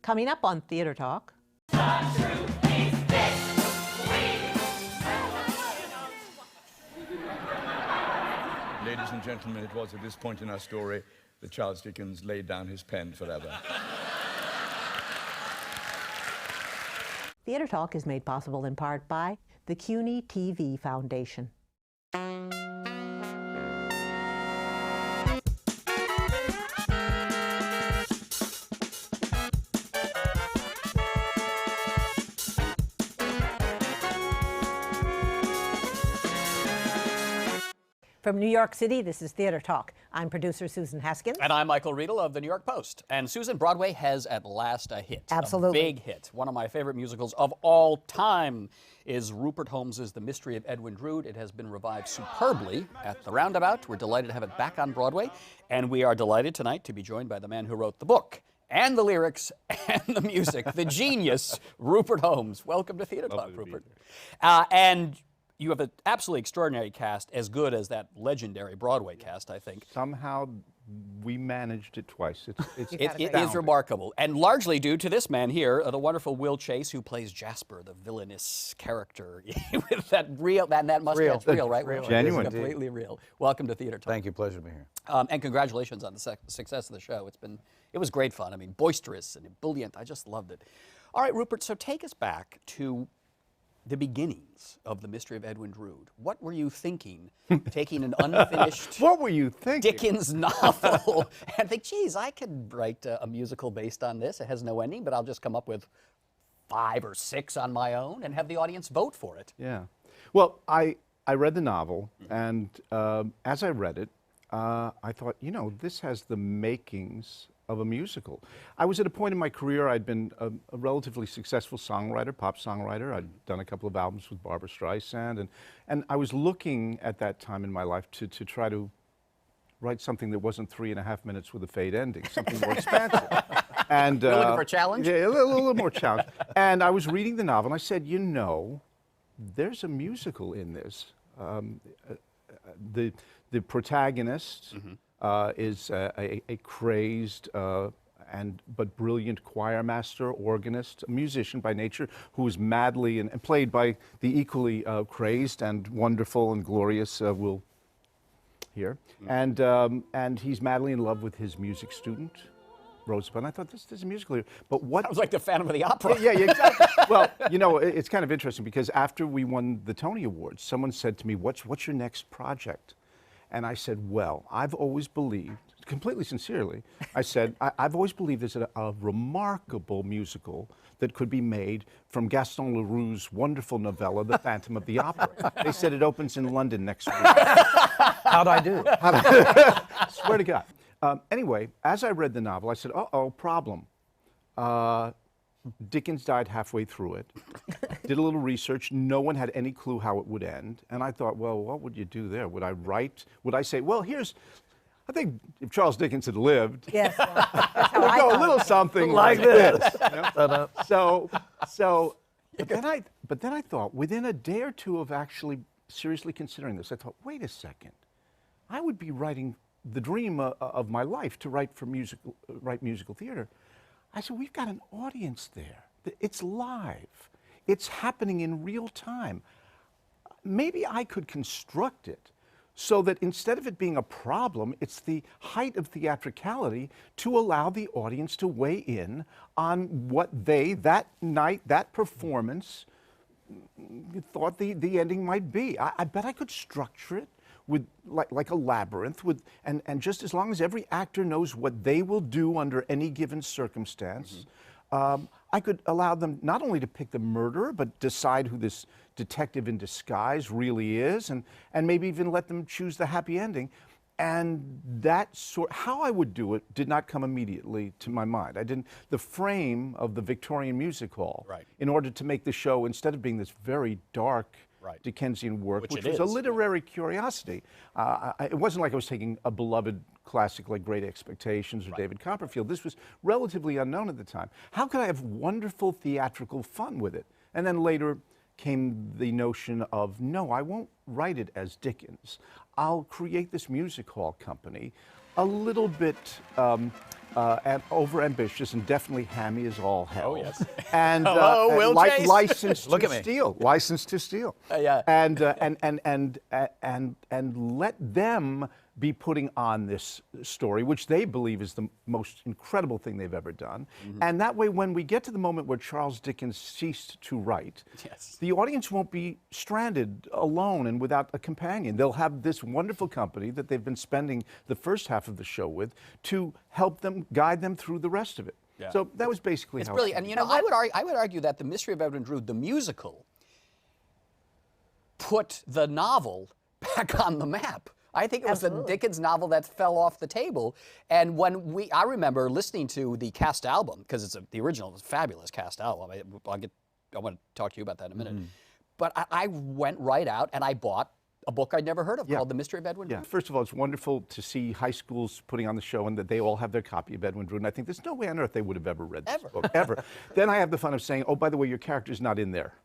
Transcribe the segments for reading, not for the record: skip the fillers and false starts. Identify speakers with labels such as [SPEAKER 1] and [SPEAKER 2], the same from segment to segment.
[SPEAKER 1] Coming up on Theater Talk.
[SPEAKER 2] Ladies and gentlemen, it was at this point in our story that Charles Dickens laid down his pen forever.
[SPEAKER 1] Theater Talk is made possible in part by the CUNY TV Foundation. From New York City, this is Theater Talk. I'm producer Susan Haskins.
[SPEAKER 3] And I'm Michael Riedel of the New York Post. And Susan, Broadway has at last a hit.
[SPEAKER 1] Absolutely.
[SPEAKER 3] A big hit. One of my favorite musicals of all time is Rupert Holmes' The Mystery of Edwin Drood. It has been revived superbly at the Roundabout. We're delighted to have it back on Broadway. And we are delighted tonight to be joined by the man who wrote the book and the lyrics and the music, the genius, Rupert Holmes. Welcome to Theater Talk, Rupert. And you have an absolutely extraordinary cast, as good as that legendary Broadway cast, I think.
[SPEAKER 4] Somehow we managed it twice.
[SPEAKER 3] It is remarkable, and largely due to this man here, the wonderful Will Chase, who plays Jasper, the villainous character with that mustache. Real, right?
[SPEAKER 4] Real. Genuine.
[SPEAKER 3] Completely real. Welcome to Theater Talk.
[SPEAKER 5] Thank you. Pleasure to be here.
[SPEAKER 3] And congratulations on the success of the show. It was great fun. I mean, boisterous and ebullient. I just loved it. All right, Rupert. So take us back to the beginnings of The Mystery of Edwin Drood. What were you thinking, taking an unfinished
[SPEAKER 4] what were you thinking?
[SPEAKER 3] Dickens novel and think, geez, I could write a musical based on this. It has no ending, but I'll just come up with 5 or 6 on my own and have the audience vote for it.
[SPEAKER 4] Yeah. Well, I read the novel, and as I read it, I thought, you know, this has the makings of a musical. I was at a point in my career, I'd been a relatively successful songwriter, pop songwriter. I'd done a couple of albums with Barbra Streisand, and I was looking at that time in my life to try to write something that wasn't 3.5 minutes with a fade ending, something more expansive. And
[SPEAKER 3] You're looking for a challenge?
[SPEAKER 4] Yeah, a little more challenge. And I was reading the novel, and I said, you know, there's a musical in this. The protagonist is a crazed but brilliant choir master, organist, a musician by nature, who is madly and played by the equally crazed and wonderful and glorious Will here, and he's madly in love with his music student, Rosebud. And I thought, this is a musical here. But what?
[SPEAKER 3] Sounds like the Phantom of the Opera.
[SPEAKER 4] Yeah, exactly. Well, you know, it's kind of interesting because after we won the Tony Awards, someone said to me, what's your next project? And I said, well, I've always believed, completely sincerely, I said, I've always believed there's a remarkable musical that could be made from Gaston Leroux's wonderful novella, The Phantom of the Opera. They said it opens in London next week.
[SPEAKER 5] How'd I do?
[SPEAKER 4] Swear to God. Anyway, as I read the novel, I said, uh-oh, problem. Dickens died halfway through it. Did a little research. No one had any clue how it would end. And I thought, well, what would you do there? Would I say, well, I think if Charles Dickens had lived,
[SPEAKER 1] Yes, that's how
[SPEAKER 4] we'd
[SPEAKER 1] I
[SPEAKER 4] go a
[SPEAKER 1] thought.
[SPEAKER 4] little something like this. You know? But then I thought, within a day or two of actually seriously considering this, I thought, wait a second. I would be writing the dream of my life to write musical theater. I said, we've got an audience there. It's live. It's happening in real time. Maybe I could construct it so that instead of it being a problem, it's the height of theatricality to allow the audience to weigh in on what they, that night, that performance, thought the ending might be. I bet I could structure it with like a labyrinth, and just as long as every actor knows what they will do under any given circumstance, I could allow them not only to pick the murderer, but decide who this detective in disguise really is, and maybe even let them choose the happy ending. And how I would do it did not come immediately to my mind. The frame of the Victorian Music Hall, in order to make the show, instead of being this very dark Dickensian work, which was a literary curiosity. It wasn't like I was taking a beloved classic like Great Expectations or David Copperfield. This was relatively unknown at the time. How could I have wonderful theatrical fun with it? And then later came the notion of, no, I won't write it as Dickens. I'll create this music hall company. a little bit over-ambitious and definitely hammy as all hell.
[SPEAKER 3] Oh, yes.
[SPEAKER 4] And
[SPEAKER 3] Hello, Will Chase.
[SPEAKER 4] licensed
[SPEAKER 5] Look
[SPEAKER 4] to
[SPEAKER 5] at me.
[SPEAKER 4] steal. Licensed to steal.
[SPEAKER 3] Yeah.
[SPEAKER 4] And let them be putting on this story, which they believe is the most incredible thing they've ever done. And that way, when we get to the moment where Charles Dickens ceased to write,
[SPEAKER 3] Yes.
[SPEAKER 4] the audience won't be stranded alone and without a companion. They'll have this wonderful company that they've been spending the first half of the show with to help them, guide them through the rest of it.
[SPEAKER 3] Yeah.
[SPEAKER 4] So that was basically
[SPEAKER 3] It's
[SPEAKER 4] how
[SPEAKER 3] brilliant.
[SPEAKER 4] it
[SPEAKER 3] And, you know, I would argue that The Mystery of Edwin Drood, the musical, put the novel back on the map. I think it was the Dickens novel that fell off the table. And when I remember listening to the cast album, because the original was a fabulous cast album. I want to talk to you about that in a minute. But I went right out and I bought a book I'd never heard of called The Mystery of Edwin Drood.
[SPEAKER 4] Yeah. First of all, it's wonderful to see high schools putting on the show and that they all have their copy of Edwin Drood. And I think there's no way on earth they would have ever read this book, ever. Then I have the fun of saying, oh, by the way, your character's not in there.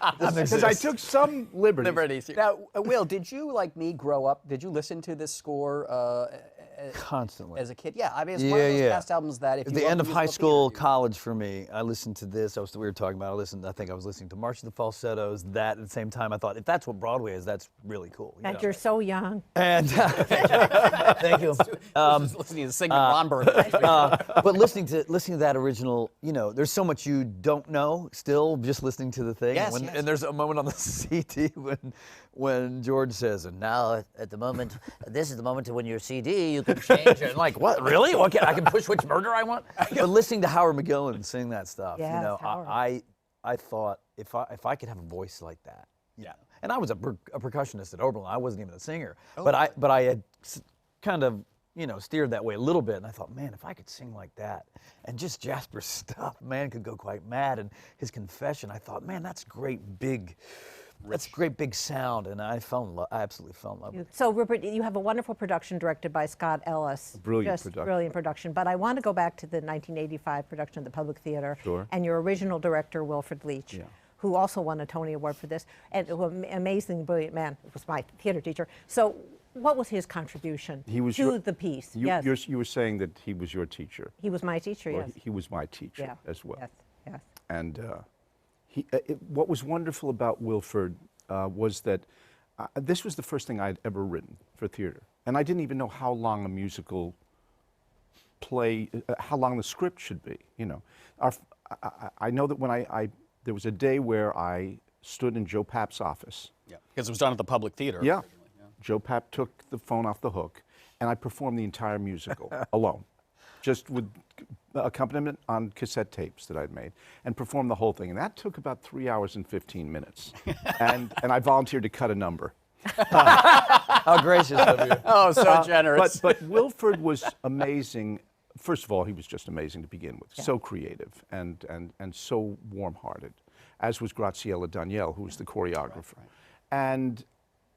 [SPEAKER 4] Because I took some liberties.
[SPEAKER 3] Now, Will, did you, like me, grow up? Did you listen to this score
[SPEAKER 5] Constantly.
[SPEAKER 3] as a kid? Yeah, I mean, it's one of those cast albums that if
[SPEAKER 5] At
[SPEAKER 3] you
[SPEAKER 5] the
[SPEAKER 3] love
[SPEAKER 5] end of high
[SPEAKER 3] musical
[SPEAKER 5] school,
[SPEAKER 3] theater,
[SPEAKER 5] college for me, I listened to this. We were talking about. I think I was listening to March of the Falsettos. That at the same time, I thought if that's what Broadway is, that's really cool.
[SPEAKER 1] And you're so young.
[SPEAKER 5] And thank you.
[SPEAKER 3] just listening to Sigmund Romberg.
[SPEAKER 5] But listening to that original, you know, there's so much you don't know still just listening to the thing.
[SPEAKER 3] Yes,
[SPEAKER 5] and,
[SPEAKER 3] yes.
[SPEAKER 5] and there's a moment on the CD when George says, and now at the moment, this is the moment when your CD you can change. And like, what, really? Okay, I can push which murder I want? But listening to Howard McGowan sing that stuff,
[SPEAKER 1] Yes,
[SPEAKER 5] you know,
[SPEAKER 1] Howard.
[SPEAKER 5] I thought if I could have a voice like that, you know. And I was a percussionist at Oberlin. I wasn't even a singer, but I had kind of, you know, steered that way a little bit. And I thought, man, if I could sing like that, and just Jasper's stuff, man, could go quite mad. And his confession, I thought, man, that's great big sound. And I absolutely fell in love with it.
[SPEAKER 1] So, Rupert, you have a wonderful production directed by Scott Ellis.
[SPEAKER 4] Brilliant
[SPEAKER 1] Just
[SPEAKER 4] production.
[SPEAKER 1] brilliant production. But I want to go back to the 1985 production of the Public Theater.
[SPEAKER 4] Sure.
[SPEAKER 1] And your original director, Wilfrid Leach, who also won a Tony Award for this, and an amazing, brilliant man. Was my theater teacher. So, what was his contribution to the piece?
[SPEAKER 4] You were saying that he was your teacher.
[SPEAKER 1] He was my teacher,
[SPEAKER 4] Well,
[SPEAKER 1] yes.
[SPEAKER 4] he was my teacher as well.
[SPEAKER 1] Yes, yes.
[SPEAKER 4] And what was wonderful about Wilfrid was that this was the first thing I'd ever written for theater. And I didn't even know how long a musical play, how long the script should be, you know. I know that when there was a day where I stood in Joe Papp's office.
[SPEAKER 3] Yeah, because it was done at the Public Theater.
[SPEAKER 4] Yeah. Joe Papp took the phone off the hook, and I performed the entire musical alone, just with accompaniment on cassette tapes that I'd made, and performed the whole thing. And that took about 3 hours and 15 minutes. and I volunteered to cut a number.
[SPEAKER 5] How gracious of you.
[SPEAKER 3] Oh, so generous.
[SPEAKER 4] But Wilfrid was amazing. First of all, he was just amazing to begin with. So creative and so warm-hearted, as was Graziella Daniele, who was the choreographer.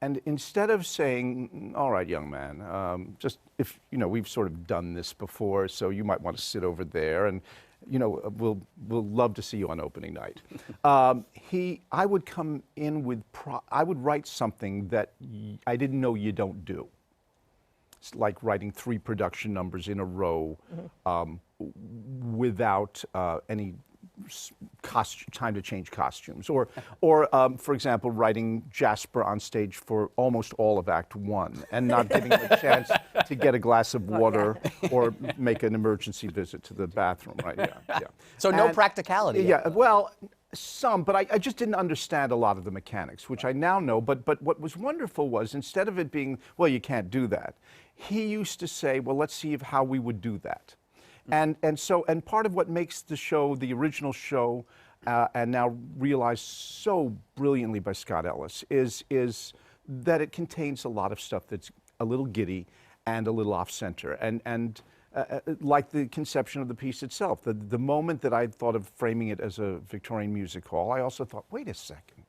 [SPEAKER 4] And instead of saying, all right, young man, just if, you know, we've sort of done this before, so you might want to sit over there and, you know, we'll love to see you on opening night. I would come in with, I would write something that I didn't know you don't do. It's like writing 3 production numbers in a row without any time to change costumes, or for example, writing Jasper on stage for almost all of Act 1 and not giving him a chance to get a glass of water or make an emergency visit to the bathroom, right? Yeah.
[SPEAKER 3] So no practicality.
[SPEAKER 4] Yeah, well, some, but I just didn't understand a lot of the mechanics, which I now know. But what was wonderful was, instead of it being, well, you can't do that, he used to say, well, let's see how we would do that. And part of what makes the show, the original show, and now realized so brilliantly by Scott Ellis, is that it contains a lot of stuff that's a little giddy and a little off-center, and like the conception of the piece itself. The moment that I thought of framing it as a Victorian music hall, I also thought, wait a second.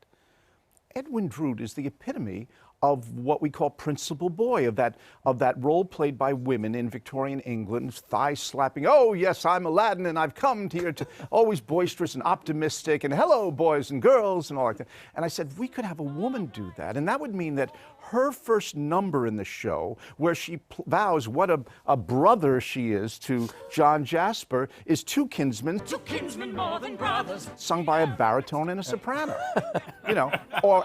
[SPEAKER 4] Edwin Drood is the epitome of what we call principal boy, of that role played by women in Victorian England, thigh slapping. Oh yes, I'm Aladdin, and I've come here to always boisterous and optimistic, and hello boys and girls and all like that. And I said we could have a woman do that, and that would mean that her first number in the show, where she vows what a brother she is to John Jasper, is two kinsmen more than brothers, sung by a baritone and a soprano. You know,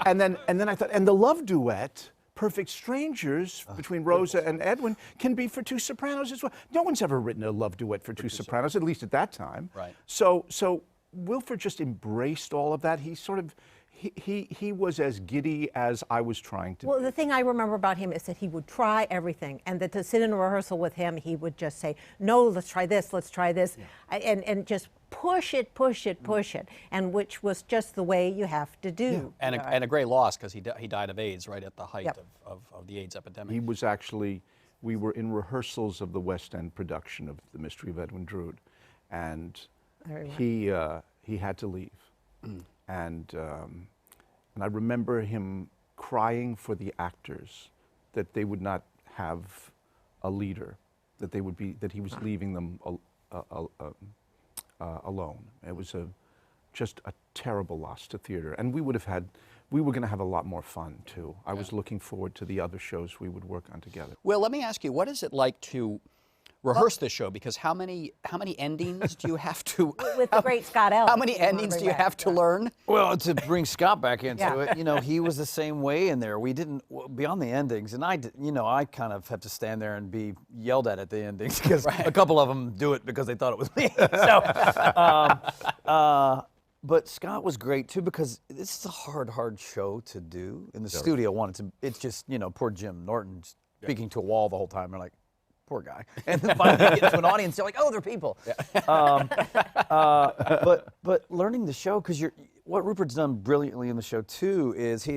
[SPEAKER 4] and then I thought, and the love duet, Perfect Strangers, between Rosa and Edwin, can be for two sopranos as well. No one's ever written a love duet for two sopranos, at least at that time.
[SPEAKER 3] Right.
[SPEAKER 4] So Wilford just embraced all of that. He sort of, he was as giddy as I was trying to.
[SPEAKER 1] Well, the thing I remember about him is that he would try everything, and that to sit in a rehearsal with him, he would just say, no, let's try this, and just push it, and which was just the way you have to do.
[SPEAKER 3] And a great loss, because he died of AIDS right at the height of the AIDS epidemic.
[SPEAKER 4] He was actually, we were in rehearsals of the West End production of The Mystery of Edwin Drood, and he had to leave. And I remember him crying for the actors that they would not have a leader, that he was leaving them alone. It was just a terrible loss to theater, and we were going to have a lot more fun too. I was looking forward to the other shows we would work on together.
[SPEAKER 3] Well, let me ask you, what is it like to rehearse this show? Because how many endings do you have to?
[SPEAKER 1] With the great Scott Ellis.
[SPEAKER 3] How many endings do you have to learn?
[SPEAKER 5] Well, to bring Scott back into it, you know, he was the same way in there. We didn't, beyond the endings, and I kind of have to stand there and be yelled at the endings, because a couple of them do it because they thought it was me. But Scott was great too, because this is a hard show to do. In the studio, it's just, you know, poor Jim Norton speaking to a wall the whole time. They're like, poor guy. And then finally you get to an audience, they're like, oh, they're people. But learning the show, because what Rupert's done brilliantly in the show too is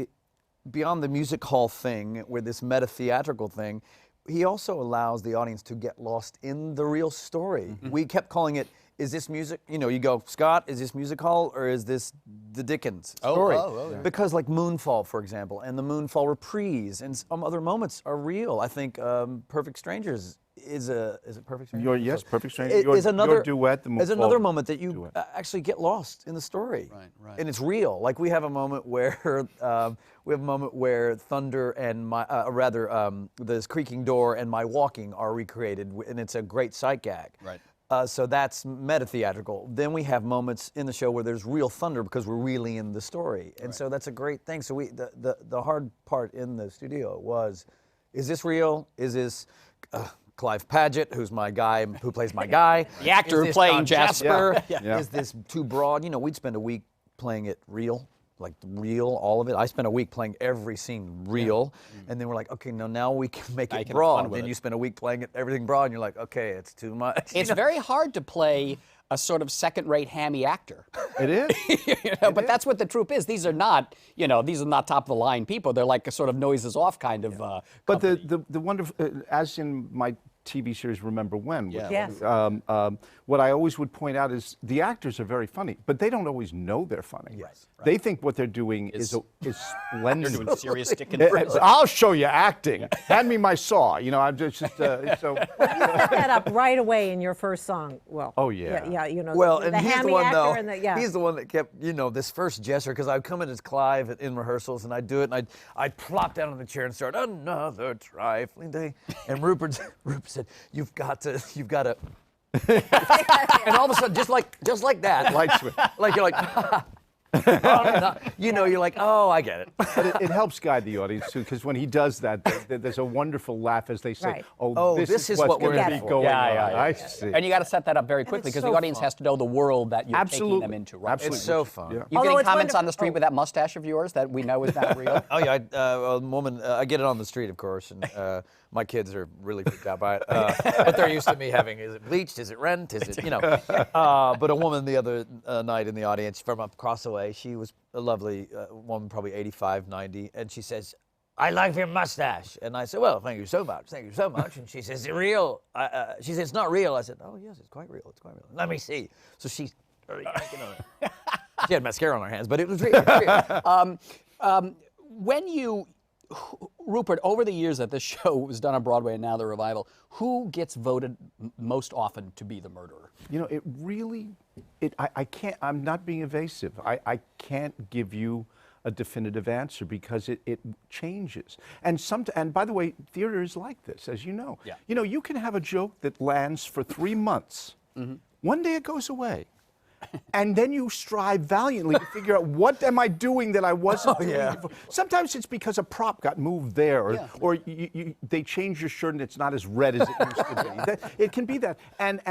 [SPEAKER 5] beyond the music hall thing, with this meta-theatrical thing, he also allows the audience to get lost in the real story. Mm-hmm. We kept calling it, is this music? You know, you go, Scott, is this music hall or is this the Dickens story? Yeah. Because like Moonfall, for example, and the Moonfall reprise and some other moments are real. I think Perfect Strangers is it Perfect Strangers?
[SPEAKER 4] Perfect Strangers. Your duet, the
[SPEAKER 5] is another moment that you actually get lost in the story.
[SPEAKER 3] Right.
[SPEAKER 5] And it's real. Like we have a moment where thunder and this creaking door and my walking are recreated, and it's a great sight gag.
[SPEAKER 3] Right.
[SPEAKER 5] So that's meta-theatrical. Then we have moments in the show where there's real thunder because we're really in the story. And so that's a great thing. So the hard part in the studio was, is this real? Is this Clive Paget, who's my guy, who plays my guy?
[SPEAKER 3] The actor playing Jasper.
[SPEAKER 5] Yeah. Is this too broad? You know, we'd spend a week playing it real. Like real, all of it. I spent a week playing every scene real, and then we're like, okay, now we can make it broad. Then you spend a week playing everything broad, and you're like, okay, it's too much.
[SPEAKER 3] It's very hard to play a sort of second-rate hammy actor.
[SPEAKER 4] It is.
[SPEAKER 3] But that's what the troupe is. These are not, top-of-the-line people. They're like a sort of noises off kind of.
[SPEAKER 4] But the wonderful, as in my TV series Remember When.
[SPEAKER 1] Yes.
[SPEAKER 4] What I always would point out is the actors are very funny, but they don't always know they're funny.
[SPEAKER 3] Yes. Right.
[SPEAKER 4] They think what they're doing is splendid.
[SPEAKER 3] They're doing serious Dickens.
[SPEAKER 4] I'll show you acting. Hand me my saw. You know, I'm just so.
[SPEAKER 1] You set that up right away in your first song. Well.
[SPEAKER 4] Oh yeah.
[SPEAKER 1] Yeah. You know.
[SPEAKER 5] Well,
[SPEAKER 1] the
[SPEAKER 5] and he's
[SPEAKER 1] hammy
[SPEAKER 5] the one
[SPEAKER 1] actor
[SPEAKER 5] though. He's the one that kept, this first gesture, because I'd come in as Clive in rehearsals, and I'd do it, and I'd plop down on the chair and start another trifling day, and Rupert said, You've got to, and all of a sudden, just like that,
[SPEAKER 4] Light switch.
[SPEAKER 5] like you're like, you're like, oh, I get it.
[SPEAKER 4] But it helps guide the audience too, because when he does that, there's a wonderful laugh as they say,
[SPEAKER 1] Right.
[SPEAKER 4] "Oh, this is what's going to be going on." I see.
[SPEAKER 3] And you got to set that up very quickly, because the audience has to know the world that you're taking them into. Right?
[SPEAKER 4] Absolutely.
[SPEAKER 5] It's so fun.
[SPEAKER 4] Yeah.
[SPEAKER 3] You getting comments on the street with that mustache of yours that we know is not real?
[SPEAKER 5] Oh yeah, a woman. I get it on the street, of course, and my kids are really freaked out by it. But they're used to me having, is it bleached? Is it rent? Is it, But a woman the other night in the audience from across the way, she was a lovely woman, probably 85, 90, and she says, I like your mustache. And I said, well, thank you so much. Thank you so much. And she says, is it real? She said, it's not real. I said, oh, yes, it's quite real. It's quite real. Let me see. So she started yanking on it. She had mascara on her hands, but it was real.
[SPEAKER 3] When you Rupert, over the years that this show was done on Broadway and now the revival, who gets voted most often to be the murderer?
[SPEAKER 4] You know, it really, I can't, I'm not being evasive. I can't give you a definitive answer because it changes. And by the way, theater is like this, as you know.
[SPEAKER 3] Yeah.
[SPEAKER 4] You know, you can have a joke that lands for 3 months. One day it goes away. And then you strive valiantly to figure out what am I doing that I wasn't doing before. Sometimes it's because a prop got moved there, or they changed your shirt and it's not as red as it used to be. It can be that. And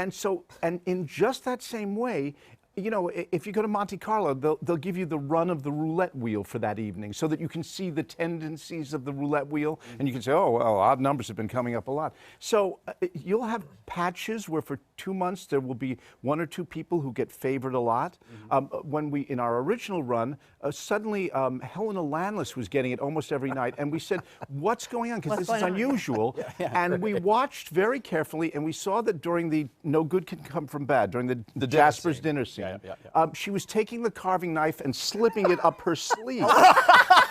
[SPEAKER 4] in just that same way, you know, if you go to Monte Carlo, they'll give you the run of the roulette wheel for that evening so that you can see the tendencies of the roulette wheel and you can say, oh, well, odd numbers have been coming up a lot. So you'll have patches where for 2 months there will be 1 or 2 people who get favored a lot. When in our original run, suddenly Helena Landless was getting it almost every night, and we said, what's going on? Because this is unusual. And we watched very carefully, and we saw that during the No Good Can Come From Bad, during the Jasper's dinner scene, she was taking the carving knife and slipping it up her sleeve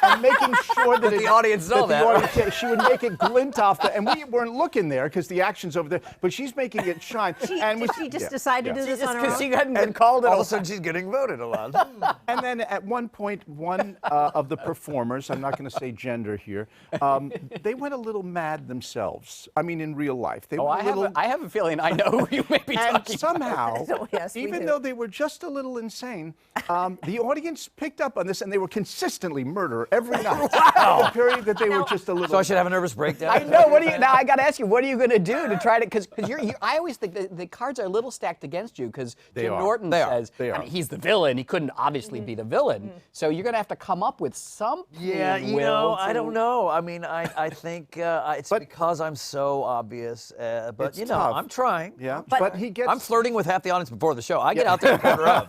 [SPEAKER 4] and making sure that
[SPEAKER 5] the audience saw that.
[SPEAKER 4] She would make it glint off and we weren't looking there because the action's over there, but she's making it shine.
[SPEAKER 1] She just decided to do this on her own?
[SPEAKER 5] Because she hadn't been called, and all of a sudden she's getting voted a lot.
[SPEAKER 4] And then at one point, one of the performers, I'm not going to say gender here, they went a little mad themselves. I mean, in real life. They
[SPEAKER 3] I have a feeling I know who you may be talking
[SPEAKER 4] and somehow,
[SPEAKER 1] So, yes, we
[SPEAKER 4] even
[SPEAKER 1] do.
[SPEAKER 4] though they were just a little insane, the audience picked up on this, and they were consistently murder every night.
[SPEAKER 5] Wow.
[SPEAKER 4] The period that they were just a little.
[SPEAKER 5] So I should have a nervous breakdown.
[SPEAKER 3] I know. What do you now? I got to ask you. What are you going to do to try to? Because I always think the cards are a little stacked against you because Jim Norton says I mean, he's the villain. He couldn't obviously be the villain. So you're going to have to come up with something.
[SPEAKER 5] Yeah, you know, I don't know. I mean, I think it's because I'm so obvious. But
[SPEAKER 4] It's
[SPEAKER 5] you know,
[SPEAKER 4] tough.
[SPEAKER 5] I'm trying.
[SPEAKER 4] Yeah, but he gets.
[SPEAKER 5] I'm flirting with half the audience before the show. I get out there at quarter of.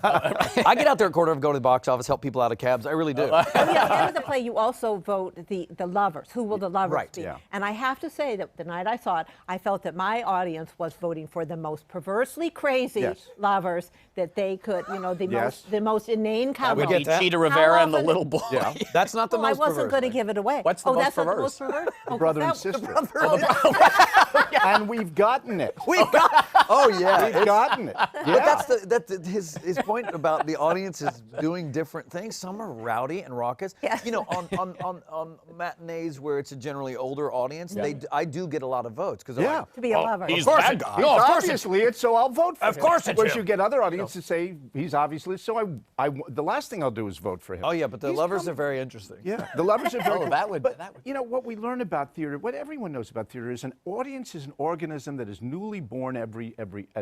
[SPEAKER 5] I get out there at quarter of, go to the box office, help people out of cabs. I really do.
[SPEAKER 1] At the end of the play, you also vote the lovers. Who will the lovers
[SPEAKER 5] Right,
[SPEAKER 1] be?
[SPEAKER 4] yeah.
[SPEAKER 1] And I have to say that the night I saw it, I felt that my audience was voting for the most perversely crazy lovers that they could, you know, the most inane couple.
[SPEAKER 3] Would
[SPEAKER 5] get
[SPEAKER 3] be
[SPEAKER 5] that.
[SPEAKER 3] Cheetah Rivera and the
[SPEAKER 1] often-
[SPEAKER 3] little boy.
[SPEAKER 4] Yeah.
[SPEAKER 5] That's not the
[SPEAKER 1] Well, I
[SPEAKER 5] most
[SPEAKER 1] wasn't
[SPEAKER 5] perverse
[SPEAKER 1] going to
[SPEAKER 5] thing.
[SPEAKER 1] give it away.
[SPEAKER 3] What's the most
[SPEAKER 1] that's not the
[SPEAKER 3] perverse?
[SPEAKER 1] most perverse? Oh,
[SPEAKER 4] Brother and
[SPEAKER 1] that-
[SPEAKER 4] sister.
[SPEAKER 1] Oh,
[SPEAKER 4] And we've gotten it.
[SPEAKER 5] Oh yeah,
[SPEAKER 4] We've gotten it. Yeah.
[SPEAKER 5] But that's his point about the audience is doing different things. Some are rowdy and raucous.
[SPEAKER 1] Yes.
[SPEAKER 5] You know, on matinees where it's a generally older audience, I do get a lot of votes because
[SPEAKER 1] to be a lover.
[SPEAKER 3] He's the bad guy.
[SPEAKER 4] No, obviously it's so I'll vote for him.
[SPEAKER 5] Of course it's
[SPEAKER 4] Whereas
[SPEAKER 5] him.
[SPEAKER 4] you get other audiences say he's obviously so the last thing I'll do is vote for him.
[SPEAKER 5] Oh yeah, but the
[SPEAKER 4] He's
[SPEAKER 5] lovers
[SPEAKER 4] come-
[SPEAKER 5] are very interesting.
[SPEAKER 4] Yeah, the lovers are very.
[SPEAKER 3] that would-
[SPEAKER 4] But you know what we learn about theater, what everyone knows about theater is an audience is an organism that is newly born at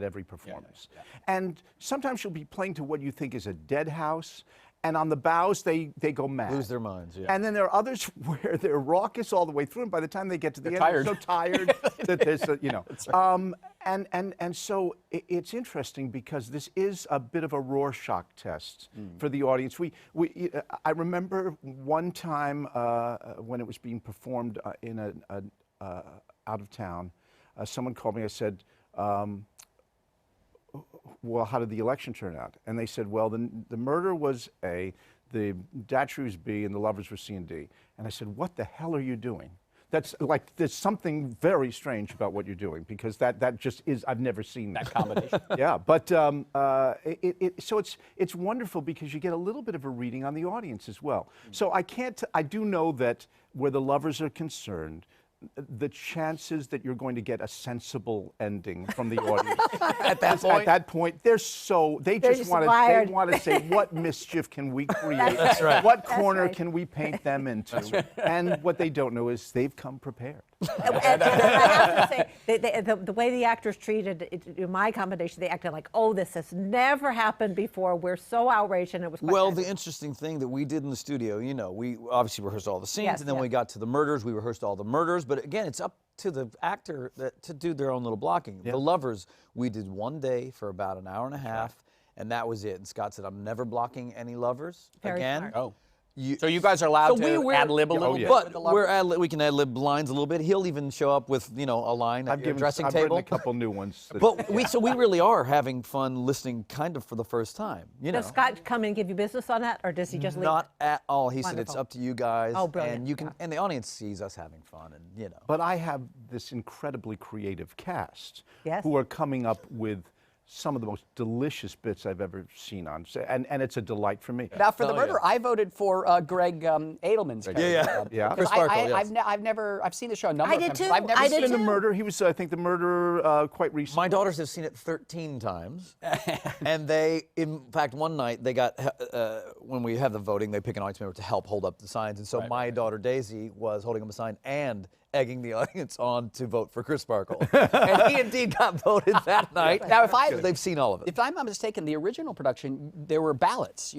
[SPEAKER 4] every performance. And sometimes you'll be playing to what you think is a dead house, and on the bows they go mad.
[SPEAKER 5] Lose their minds, yeah.
[SPEAKER 4] And then there are others where they're raucous all the way through, and by the time they get to the end,
[SPEAKER 3] tired.
[SPEAKER 4] they're so tired that there's a, you know. And so it's interesting because this is a bit of a Rorschach test for the audience. I remember one time when it was being performed in out of town, someone called me. I said, well, how did the election turn out? And they said, well, the murder was A, the Datchery was B, and the lovers were C and D. And I said, what the hell are you doing? That's like, there's something very strange about what you're doing because that just is, I've never seen that
[SPEAKER 3] combination.
[SPEAKER 4] Yeah, but so it's wonderful because you get a little bit of a reading on the audience as well. So I do know that where the lovers are concerned, the chances that you're going to get a sensible ending from the audience
[SPEAKER 5] At that point,
[SPEAKER 4] they just
[SPEAKER 1] just
[SPEAKER 4] want
[SPEAKER 1] wired.
[SPEAKER 4] to say what mischief can we create?
[SPEAKER 5] That's right.
[SPEAKER 4] What corner
[SPEAKER 1] right.
[SPEAKER 4] can we paint them into? And what they don't know is they've come prepared.
[SPEAKER 1] And I have to say, the way the actors treated it, in my combination, they acted like, oh, this has never happened before. We're so outraged, and it was quite
[SPEAKER 5] Well,
[SPEAKER 1] nice.
[SPEAKER 5] the interesting thing that we did in the studio, you know, we obviously rehearsed all the scenes,
[SPEAKER 1] Yes,
[SPEAKER 5] and then
[SPEAKER 1] yeah.
[SPEAKER 5] when we got to the murders, we rehearsed all the murders. But again, it's up to the actor to do their own little blocking. The lovers, we did one day for about an hour and a half, and that was it. And Scott said, I'm never blocking any lovers
[SPEAKER 1] Very
[SPEAKER 5] again.
[SPEAKER 1] smart.
[SPEAKER 3] Oh. So you guys are allowed to ad-lib a little bit?
[SPEAKER 5] But we can ad-lib lines a little bit. He'll even show up with, a line at your dressing table.
[SPEAKER 4] I've written a couple new ones.
[SPEAKER 5] But we really are having fun listening kind of for the first time,
[SPEAKER 1] Does Scott come and give you business on that, or does he just leave?
[SPEAKER 5] Not at all. He said
[SPEAKER 1] Wonderful.
[SPEAKER 5] it's up to you guys.
[SPEAKER 1] Oh, brilliant.
[SPEAKER 5] And you can, and the audience sees us having fun, and
[SPEAKER 4] But I have this incredibly creative cast
[SPEAKER 1] Yes.
[SPEAKER 4] who are coming up with some of the most delicious bits I've ever seen on, and it's a delight for me.
[SPEAKER 3] Now, for the murder, I voted for Greg Edelman's character.
[SPEAKER 4] Yeah.
[SPEAKER 5] Chris Sparkle, yes.
[SPEAKER 3] I've seen the show a number of times.
[SPEAKER 1] too.
[SPEAKER 3] but I've never
[SPEAKER 1] I
[SPEAKER 3] seen
[SPEAKER 1] did
[SPEAKER 4] In the
[SPEAKER 1] too.
[SPEAKER 4] murder, he was, I think, the murderer quite recently.
[SPEAKER 5] My daughters have seen it 13 times, and they, in fact, one night they got, when we have the voting, they pick an audience member to help hold up the signs, and so my daughter Daisy was holding up a sign and egging the audience on to vote for Chris Sparkle. And he indeed got voted that night.
[SPEAKER 3] Now,
[SPEAKER 5] they've seen all of it.
[SPEAKER 3] If I'm not mistaken, the original production, there were ballots.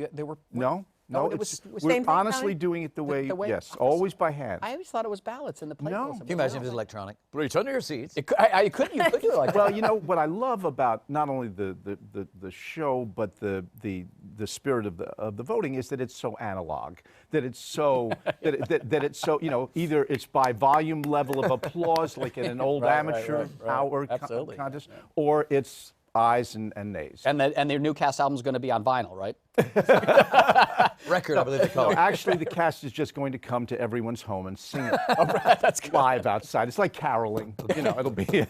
[SPEAKER 4] No,
[SPEAKER 3] it was
[SPEAKER 4] we're
[SPEAKER 1] same thing,
[SPEAKER 4] honestly
[SPEAKER 1] Tony?
[SPEAKER 4] doing it the way,
[SPEAKER 3] way-
[SPEAKER 4] yes, always by hand.
[SPEAKER 3] I always thought it was ballots in the play.
[SPEAKER 4] No.
[SPEAKER 5] Can you imagine if it was electronic? Return to your seats.
[SPEAKER 3] You could do it like
[SPEAKER 4] Well,
[SPEAKER 3] that.
[SPEAKER 4] what I love about not only the show, but the spirit of the voting is that it's so analog, that it's so that it's so either it's by volume level of applause like in an old amateur hour contest, or it's ayes and nays.
[SPEAKER 3] And their new cast album is going to be on vinyl, right?
[SPEAKER 5] Record, I believe they call
[SPEAKER 4] No,
[SPEAKER 5] it.
[SPEAKER 4] actually, the cast is just going to come to everyone's home and sing it live outside. It's like caroling. It'll be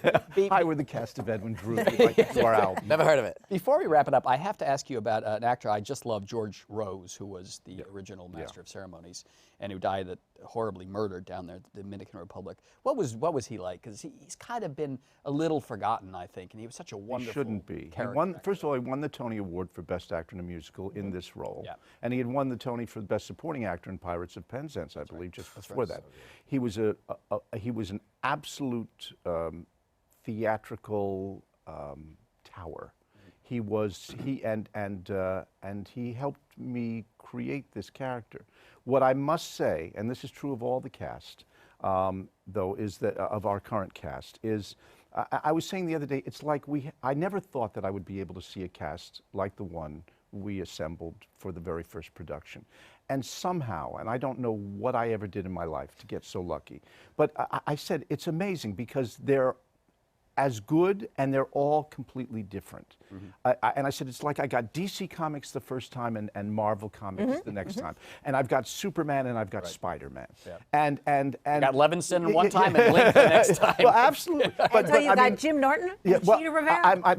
[SPEAKER 4] hi, we're the cast of Edwin Drood. We'd like to do our album.
[SPEAKER 5] Never heard of it.
[SPEAKER 3] Before we wrap it up, I have to ask you about an actor I just love, George Rose, who was the original Master of Ceremonies and who died horribly murdered down there in the Dominican Republic. What was he like? Because he's kind of been a little forgotten, I think, and he was such a wonderful
[SPEAKER 4] Shouldn't be.
[SPEAKER 3] character.
[SPEAKER 4] First of all, he won the Tony Award for Best Actor in a Musical in this role.
[SPEAKER 3] Yeah.
[SPEAKER 4] And he had won the Tony for Best Supporting Actor in Pirates of Penzance, I believe, just before that. He was he was an absolute theatrical tower. He helped me create this character. What I must say, and this is true of all the cast, though, is that of our current cast, is I was saying the other day, it's like I never thought that I would be able to see a cast like the one we assembled for the very first production. And somehow, and I don't know what I ever did in my life to get so lucky, but I said it's amazing because they're as good and they're all completely different. And I said, it's like I got DC Comics the first time and Marvel Comics the next time. And I've got Superman and I've got Spider-Man.
[SPEAKER 3] Yeah.
[SPEAKER 4] And
[SPEAKER 3] got Levinson one time and Link the next time.
[SPEAKER 4] Well, absolutely.
[SPEAKER 1] And so you got Jim Norton and Cheetah Rivera?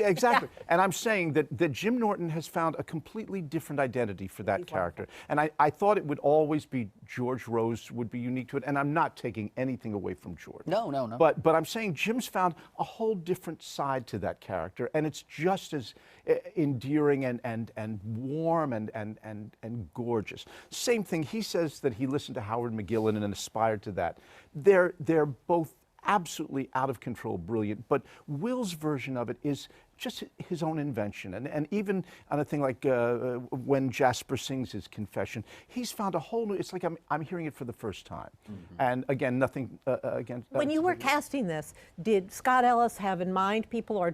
[SPEAKER 4] Exactly. And I'm saying that Jim Norton has found a completely different identity for that character. And I thought it would always be George Rose would be unique to it. And I'm not taking anything away from George.
[SPEAKER 3] No.
[SPEAKER 4] But I'm saying Jim's found a whole different side to that character. And it's just as endearing and warm and gorgeous. Same thing, he says that he listened to Howard McGillen and aspired to that. They're both absolutely out of control brilliant, but Will's version of it is just his own invention. And even on a thing like when Jasper sings his confession, he's found a whole new, it's like I'm hearing it for the first time. And again, nothing against...
[SPEAKER 1] When you were casting this, did Scott Ellis have in mind people, or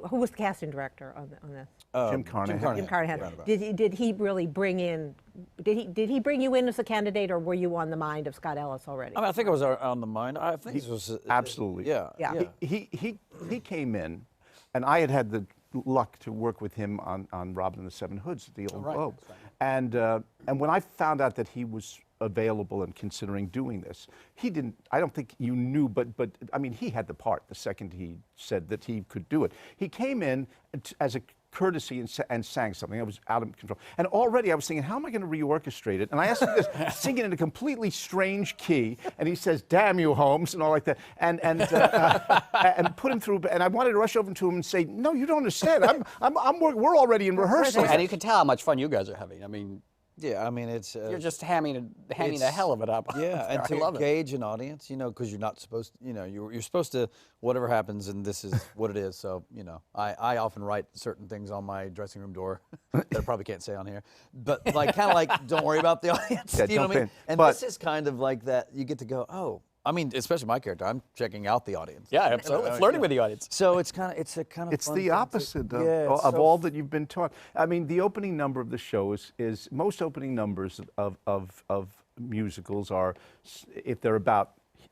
[SPEAKER 1] who was the casting director on this?
[SPEAKER 4] Jim Carnahan.
[SPEAKER 1] Jim Carnahan. Did he really bring in, did he bring you in as a candidate, or were you on the mind of Scott Ellis already?
[SPEAKER 5] I think I was on the mind. I think this was...
[SPEAKER 4] Absolutely.
[SPEAKER 5] Yeah.
[SPEAKER 4] He came in, and I had the luck to work with him on Robin and the Seven Hoods at the Old Globe. Right. And when I found out that he was available and considering doing this, he didn't, I don't think you knew, but I mean, he had the part the second he said that he could do it. He came in as a courtesy and sang something. I was out of control. And already I was thinking, how am I going to reorchestrate it? And I asked him this, singing in a completely strange key, and he says, "Damn you, Holmes," and all like that. And put him through, and I wanted to rush over to him and say, "No, you don't understand. We're already in rehearsal."
[SPEAKER 3] And you can tell how much fun you guys are having. I mean,
[SPEAKER 5] yeah, I mean, it's...
[SPEAKER 3] you're just hamming the hell of it up.
[SPEAKER 5] Yeah, and to engage an audience, because you're not supposed to, you're supposed to, whatever happens, and this is what it is. So, I often write certain things on my dressing room door that I probably can't say on here. But, kind of like, don't worry about the audience.
[SPEAKER 4] Yeah,
[SPEAKER 5] you know what I mean? And
[SPEAKER 4] but
[SPEAKER 5] this is kind of like that. You get to go, oh, I mean, especially my character, I'm checking out the audience.
[SPEAKER 3] Yeah, absolutely. Flirting with the audience.
[SPEAKER 5] So it's a kind of
[SPEAKER 4] It's
[SPEAKER 5] fun
[SPEAKER 4] the
[SPEAKER 5] thing to-
[SPEAKER 4] opposite of,
[SPEAKER 5] Yeah, it's
[SPEAKER 4] of
[SPEAKER 5] so
[SPEAKER 4] all that you've been taught. I mean, the opening number of the show is most opening numbers of musicals are, if they're about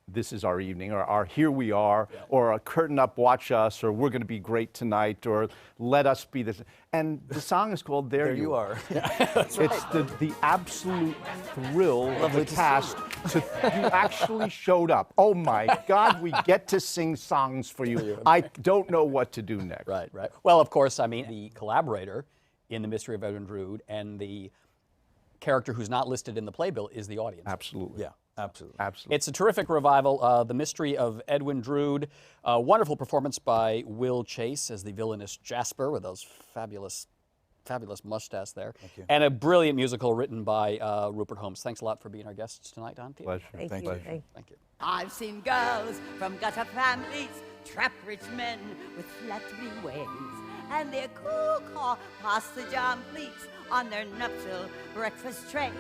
[SPEAKER 4] this is our evening, or our here we are, or a curtain up, watch us, or we're going to be great tonight, or let us be this. And the song is called There You Are.
[SPEAKER 3] That's right.
[SPEAKER 4] It's the absolute thrill of the cast to you actually showed up. Oh my God, we get to sing songs for you. I don't know what to do next.
[SPEAKER 3] Right, right. Well, of course, I mean, the collaborator in The Mystery of Edwin Drood and the character who's not listed in the playbill is the audience.
[SPEAKER 4] Absolutely.
[SPEAKER 5] Yeah, absolutely.
[SPEAKER 4] Absolutely.
[SPEAKER 3] It's a terrific revival. The Mystery of Edwin Drood. Wonderful performance by Will Chase as the villainous Jasper with those fabulous mustache there.
[SPEAKER 5] Thank you.
[SPEAKER 3] And a brilliant musical written by Rupert Holmes. Thanks a lot for being our guests tonight on TV.
[SPEAKER 4] Pleasure.
[SPEAKER 1] Thank you.
[SPEAKER 4] Pleasure.
[SPEAKER 3] Thank you.
[SPEAKER 6] I've seen girls from gutter families trap rich men with flattering ways, and their cool car past the John Fleets on their nuptial breakfast trays.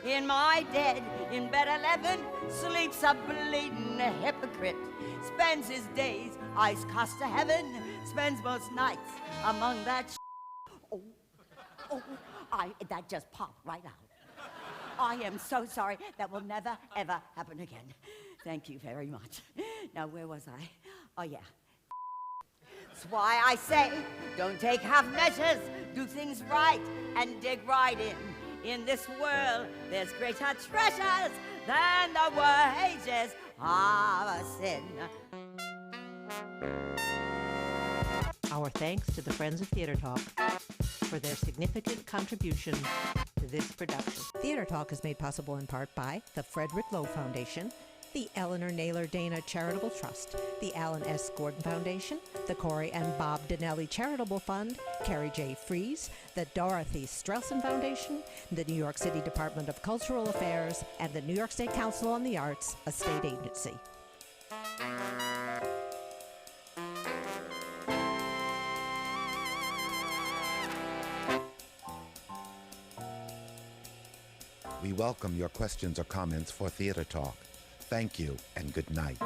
[SPEAKER 6] In my dead, in bed 11, sleeps a bleeding hypocrite. Spends his days eyes cast to heaven, spends most nights among that that just popped right out. I am so sorry. That will never, ever happen again. Thank you very much. Now, where was I? Oh, yeah. That's why I say, don't take half measures, do things right, and dig right in. In this world, there's greater treasures than the wages of sin.
[SPEAKER 1] Our thanks to the Friends of Theater Talk for their significant contribution to this production. Theater Talk is made possible in part by the Frederick Lowe Foundation, the Eleanor Naylor Dana Charitable Trust, the Alan S. Gordon Foundation, the Corey and Bob Donnelly Charitable Fund, Carrie J. Fries, the Dorothy Strelson Foundation, the New York City Department of Cultural Affairs, and the New York State Council on the Arts, a state agency.
[SPEAKER 7] We welcome your questions or comments for Theater Talk. Thank you and good night.